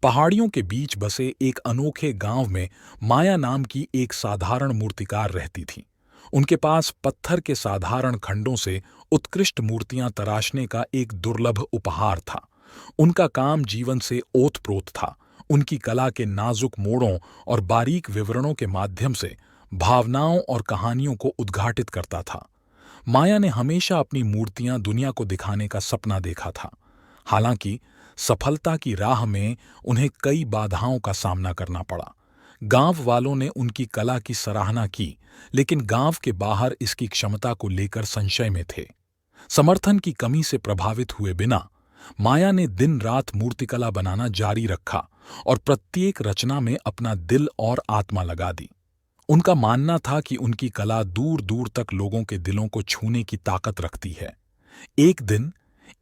पहाड़ियों के बीच बसे एक अनोखे गांव में माया नाम की एक साधारण मूर्तिकार रहती थी। उनके पास पत्थर के साधारण खंडों से उत्कृष्ट मूर्तियां तराशने का एक दुर्लभ उपहार था। उनका काम जीवन से ओतप्रोत था। उनकी कला के नाजुक मोड़ों और बारीक विवरणों के माध्यम से भावनाओं और कहानियों को उद्घाटित करता था। माया ने हमेशा अपनी मूर्तियां दुनिया को दिखाने का सपना देखा था। हालांकि सफलता की राह में उन्हें कई बाधाओं का सामना करना पड़ा। गांव वालों ने उनकी कला की सराहना की, लेकिन गांव के बाहर इसकी क्षमता को लेकर संशय में थे। समर्थन की कमी से प्रभावित हुए बिना माया ने दिन रात मूर्तिकला बनाना जारी रखा और प्रत्येक रचना में अपना दिल और आत्मा लगा दी। उनका मानना था कि उनकी कला दूर दूर तक लोगों के दिलों को छूने की ताकत रखती है। एक दिन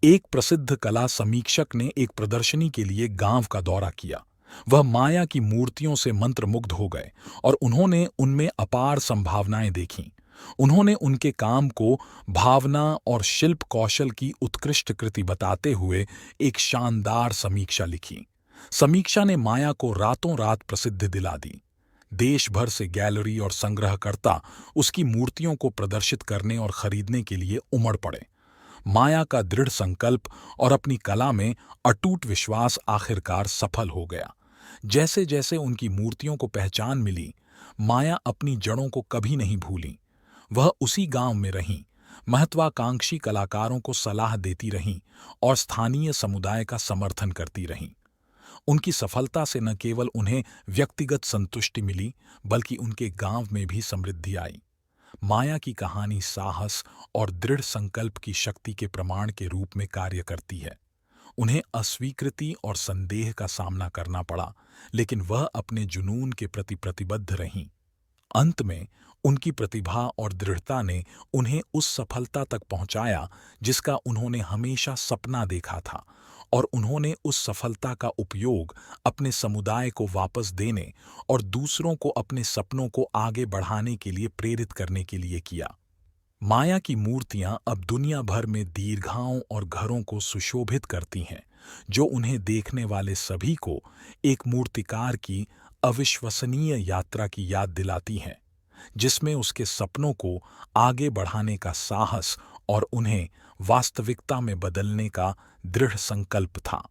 एक प्रसिद्ध कला समीक्षक ने एक प्रदर्शनी के लिए गांव का दौरा किया। वह माया की मूर्तियों से मंत्रमुग्ध हो गए और उन्होंने उनमें अपार संभावनाएं देखीं। उन्होंने उनके काम को भावना और शिल्प कौशल की उत्कृष्ट कृति बताते हुए एक शानदार समीक्षा लिखी। समीक्षा ने माया को रातों रात प्रसिद्धि दिला दी। देश भर से गैलरी और संग्रहकर्ता उसकी मूर्तियों को प्रदर्शित करने और खरीदने के लिए उमड़ पड़े। माया का दृढ़ संकल्प और अपनी कला में अटूट विश्वास आखिरकार सफल हो गया। जैसे जैसे उनकी मूर्तियों को पहचान मिली, माया अपनी जड़ों को कभी नहीं भूली। वह उसी गांव में रहीं, महत्वाकांक्षी कलाकारों को सलाह देती रहीं और स्थानीय समुदाय का समर्थन करती रहीं। उनकी सफलता से न केवल उन्हें व्यक्तिगत संतुष्टि मिली, बल्कि उनके गांव में भी समृद्धि आई। माया की कहानी साहस और दृढ़ संकल्प की शक्ति के प्रमाण के रूप में कार्य करती है। उन्हें अस्वीकृति और संदेह का सामना करना पड़ा, लेकिन वह अपने जुनून के प्रति प्रतिबद्ध रहीं। अंत में उनकी प्रतिभा और दृढ़ता ने उन्हें उस सफलता तक पहुंचाया जिसका उन्होंने हमेशा सपना देखा था, और उन्होंने उस सफलता का उपयोग अपने समुदाय को वापस देने और दूसरों को अपने सपनों को आगे बढ़ाने के लिए प्रेरित करने के लिए किया। माया की मूर्तियां अब दुनिया भर में दीर्घाओं और घरों को सुशोभित करती हैं, जो उन्हें देखने वाले सभी को एक मूर्तिकार की अविश्वसनीय यात्रा की याद दिलाती हैं, जिसमें उसके सपनों को आगे बढ़ाने का साहस और उन्हें वास्तविकता में बदलने का दृढ़ संकल्प था।